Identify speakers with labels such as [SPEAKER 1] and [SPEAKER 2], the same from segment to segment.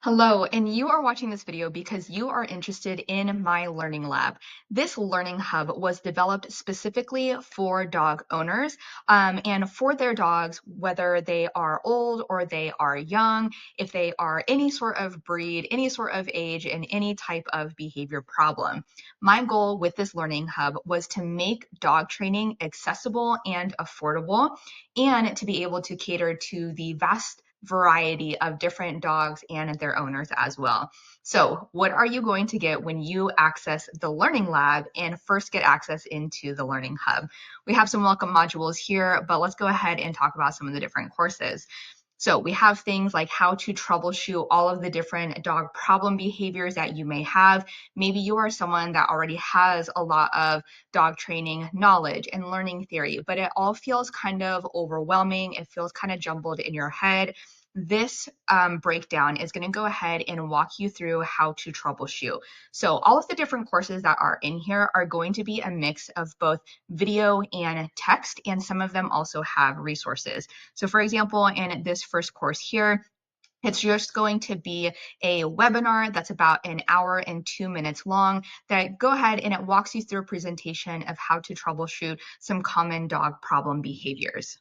[SPEAKER 1] Hello, and you are watching this video because you are interested in my learning lab. This learning hub was developed specifically for dog owners and for their dogs, whether they are old or they are young, if they are any sort of breed, any sort of age, and any type of behavior problem. My goal with this learning hub was to make dog training accessible and affordable and to be able to cater to the vast variety of different dogs and their owners as well. So, what are you going to get when you access the Learning Lab and first get access into the Learning Hub? We have some welcome modules here, but let's go ahead and talk about some of the different courses. So we have things like how to troubleshoot all of the different dog problem behaviors that you may have. Maybe you are someone that already has a lot of dog training knowledge and learning theory, but it all feels kind of overwhelming. It feels kind of jumbled in your head. This breakdown is going to go ahead and walk you through how to troubleshoot. So all of the different courses that are in here are going to be a mix of both video and text, and some of them also have resources. So for example, in this first course here, it's just going to be a webinar that's about an hour and 2 minutes long that go ahead and it walks you through a presentation of how to troubleshoot some common dog problem behaviors.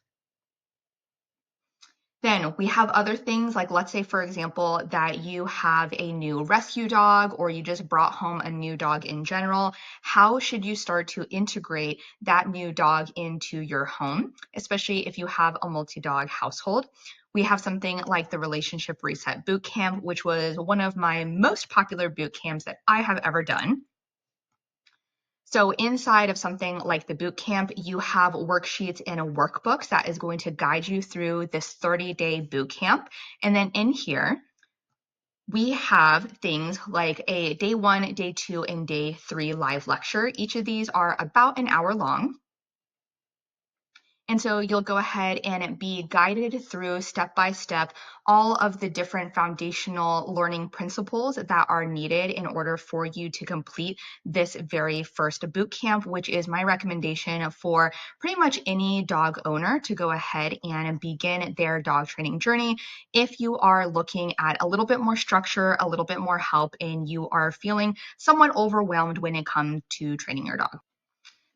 [SPEAKER 1] Then we have other things like, let's say, for example, that you have a new rescue dog or you just brought home a new dog in general. How should you start to integrate that new dog into your home, especially if you have a multi-dog household? We have something like the Relationship Reset Bootcamp, which was one of my most popular boot camps that I have ever done. So inside of something like the boot camp, you have worksheets and a workbook that is going to guide you through this 30-day boot camp. And then in here, we have things like a day 1, day 2, and day 3 live lecture. Each of these are about an hour long. And so you'll go ahead and be guided through step by step all of the different foundational learning principles that are needed in order for you to complete this very first boot camp, which is my recommendation for pretty much any dog owner to go ahead and begin their dog training journey. If you are looking at a little bit more structure, a little bit more help, and you are feeling somewhat overwhelmed when it comes to training your dog.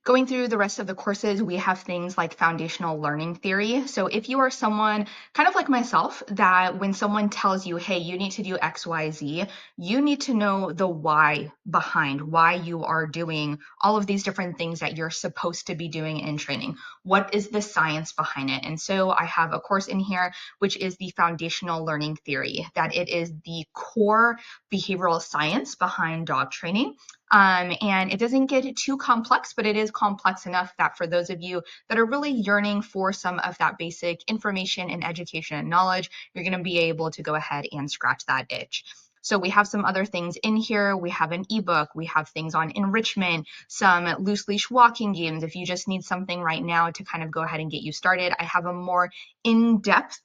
[SPEAKER 1] Going through the rest of the courses, we have things like foundational learning theory. So if you are someone kind of like myself, that when someone tells you, hey, you need to do X, Y, Z, you need to know the why behind why you are doing all of these different things that you're supposed to be doing in training. What is the science behind it? And so I have a course in here, which is the foundational learning theory, that it is the core behavioral science behind dog training. And it doesn't get too complex, but it is complex enough that for those of you that are really yearning for some of that basic information and education and knowledge, you're going to be able to go ahead and scratch that itch. So we have some other things in here. We have an ebook. We have things on enrichment, some loose leash walking games. If you just need something right now to kind of go ahead and get you started, I have a more in-depth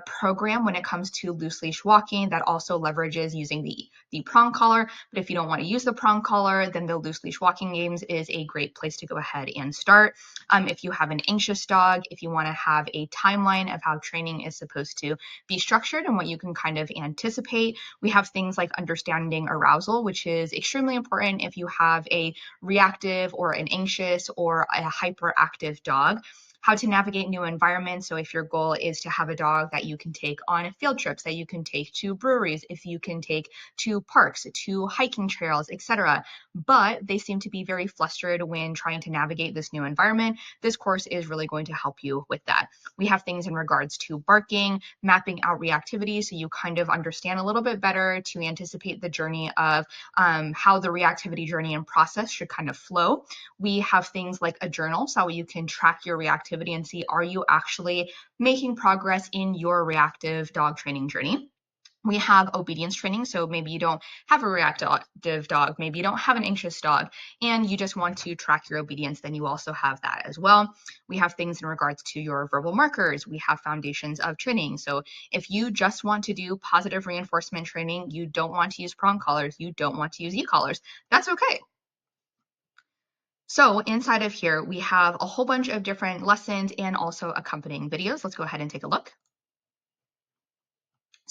[SPEAKER 1] program when it comes to loose leash walking that also leverages using the prong collar. But if you don't want to use the prong collar, then the loose leash walking games is a great place to go ahead and start. If you have an anxious dog, if you want to have a timeline of how training is supposed to be structured and what you can kind of anticipate, we have things like understanding arousal, which is extremely important if you have a reactive or an anxious or a hyperactive dog. How to navigate new environments. So if your goal is to have a dog that you can take on field trips, that you can take to breweries, if you can take to parks, to hiking trails, etc. But they seem to be very flustered when trying to navigate this new environment. This course is really going to help you with that. We have things in regards to barking, mapping out reactivity, so you kind of understand a little bit better to anticipate the journey of how the reactivity journey and process should kind of flow. We have things like a journal, so you can track your reactivity and see, are you actually making progress in your reactive dog training journey? We have obedience training. So maybe you don't have a reactive dog, maybe you don't have an anxious dog, and you just want to track your obedience, then you also have that as well. We have things in regards to your verbal markers. We have foundations of training. So if you just want to do positive reinforcement training, you don't want to use prong collars, you don't want to use e-collars, that's okay. So inside of here, we have a whole bunch of different lessons and also accompanying videos. Let's go ahead and take a look.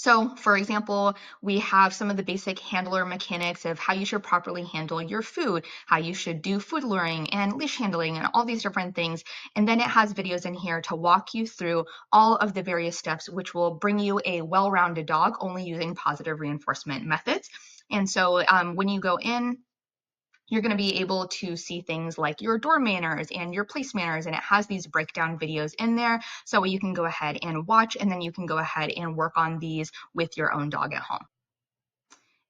[SPEAKER 1] So, for example, we have some of the basic handler mechanics of how you should properly handle your food, how you should do food luring and leash handling and all these different things. And then it has videos in here to walk you through all of the various steps, which will bring you a well-rounded dog only using positive reinforcement methods. And so when you go in, you're going to be able to see things like your door manners and your place manners, and it has these breakdown videos in there so you can go ahead and watch, and then you can go ahead and work on these with your own dog at home.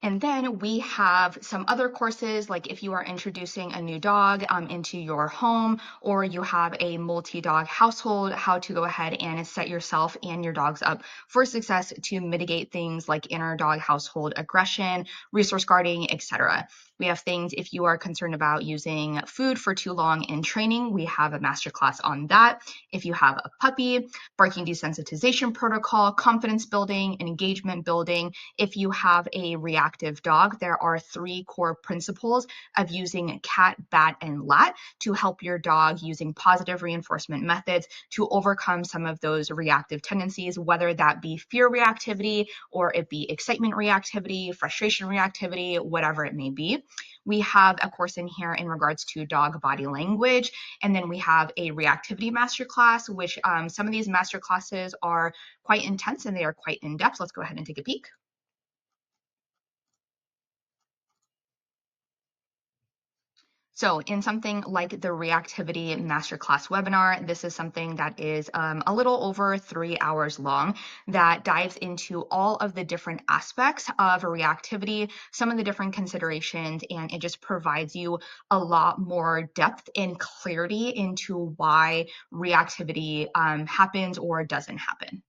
[SPEAKER 1] And then we have some other courses, like if you are introducing a new dog into your home, or you have a multi-dog household, how to go ahead and set yourself and your dogs up for success to mitigate things like inner dog household aggression, resource guarding, etc. We have things if you are concerned about using food for too long in training, we have a masterclass on that. If you have a puppy, barking desensitization protocol, confidence building, engagement building. If you have a reactive dog, there are 3 core principles of using cat, bat, and lat to help your dog using positive reinforcement methods to overcome some of those reactive tendencies, whether that be fear reactivity or it be excitement reactivity, frustration reactivity, whatever it may be. We have a course in here in regards to dog body language, and then we have a reactivity masterclass, which some of these masterclasses are quite intense and they are quite in depth. Let's go ahead and take a peek. So in something like the Reactivity Masterclass webinar, this is something that is a little over 3 hours long that dives into all of the different aspects of reactivity, some of the different considerations, and it just provides you a lot more depth and clarity into why reactivity happens or doesn't happen.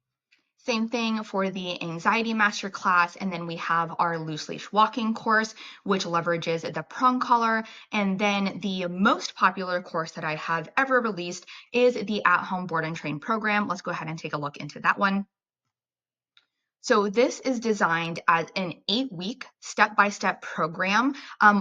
[SPEAKER 1] Same thing for the anxiety masterclass, and then we have our loose leash walking course, which leverages the prong collar. And then the most popular course that I have ever released is the at-home board and train program. Let's go ahead and take a look into that one. So this is designed as an 8-week step-by-step program,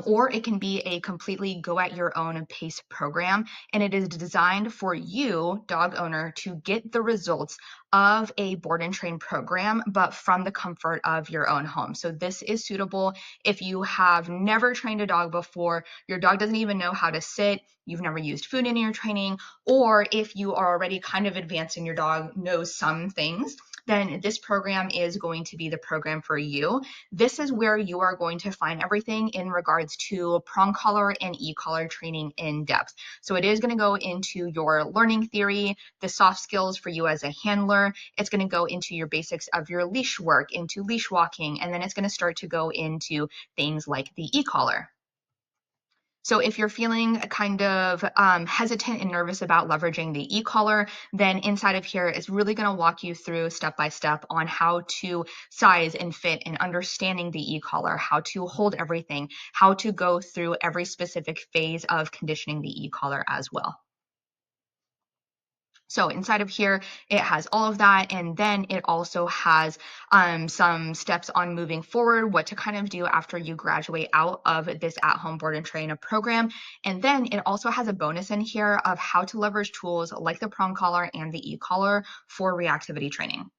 [SPEAKER 1] or it can be a completely go at your own pace program. And it is designed for you, dog owner, to get the results of a board and train program, but from the comfort of your own home. So this is suitable if you have never trained a dog before, your dog doesn't even know how to sit, you've never used food in your training, or if you are already kind of advanced and your dog knows some things, then this program is going to be the program for you. This is where you are going to find everything in regards to prong collar and e-collar training in depth. So it is going to go into your learning theory, the soft skills for you as a handler. It's going to go into your basics of your leash work, into leash walking, and then it's going to start to go into things like the e-collar. So if you're feeling kind of hesitant and nervous about leveraging the e-collar, then inside of here is really going to walk you through step by step on how to size and fit and understanding the e-collar, how to hold everything, how to go through every specific phase of conditioning the e-collar as well. So inside of here, it has all of that. And then it also has some steps on moving forward, what to kind of do after you graduate out of this at-home board and train program. And then it also has a bonus in here of how to leverage tools like the prong collar and the e-collar for reactivity training.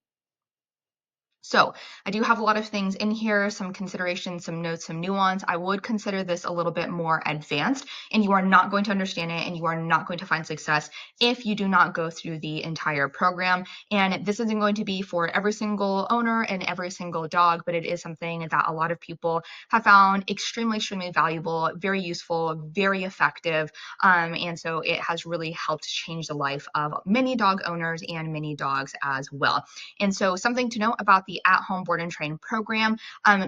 [SPEAKER 1] So I do have a lot of things in here, some considerations, some notes, some nuance. I would consider this a little bit more advanced, and you are not going to understand it and you are not going to find success if you do not go through the entire program. And this isn't going to be for every single owner and every single dog, but it is something that a lot of people have found extremely, extremely valuable, very useful, very effective. And so it has really helped change the life of many dog owners and many dogs as well. And so something to note about the at-home board and train program,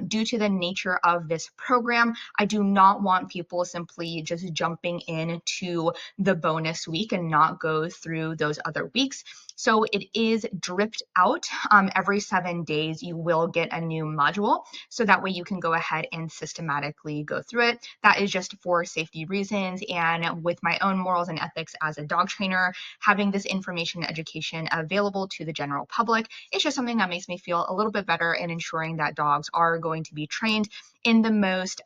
[SPEAKER 1] due to the nature of this program, I do not want people simply just jumping into the bonus week and not go through those other weeks. So it is dripped out every 7 days. You will get a new module. So that way you can go ahead and systematically go through it. That is just for safety reasons. And with my own morals and ethics as a dog trainer, having this information and education available to the general public, it's just something that makes me feel a little bit better in ensuring that dogs are going to be trained in the most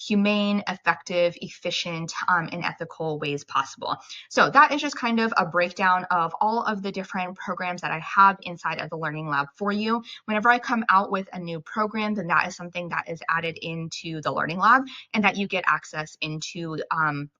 [SPEAKER 1] humane, effective, efficient, and ethical ways possible. So that is just kind of a breakdown of all of the different programs that I have inside of the Learning Lab for you. Whenever I come out with a new program, then that is something that is added into the Learning Lab and that you get access into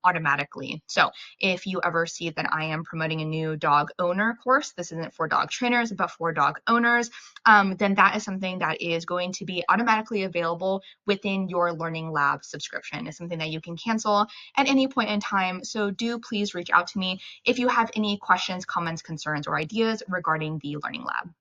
[SPEAKER 1] automatically. So if you ever see that I am promoting a new dog owner course, this isn't for dog trainers, but for dog owners, then that is something that is going to be automatically available within your Learning Lab subscription. It's something that you can cancel at any point in time. So do please reach out to me if you have any questions, comments, concerns, or ideas regarding the Learning Lab.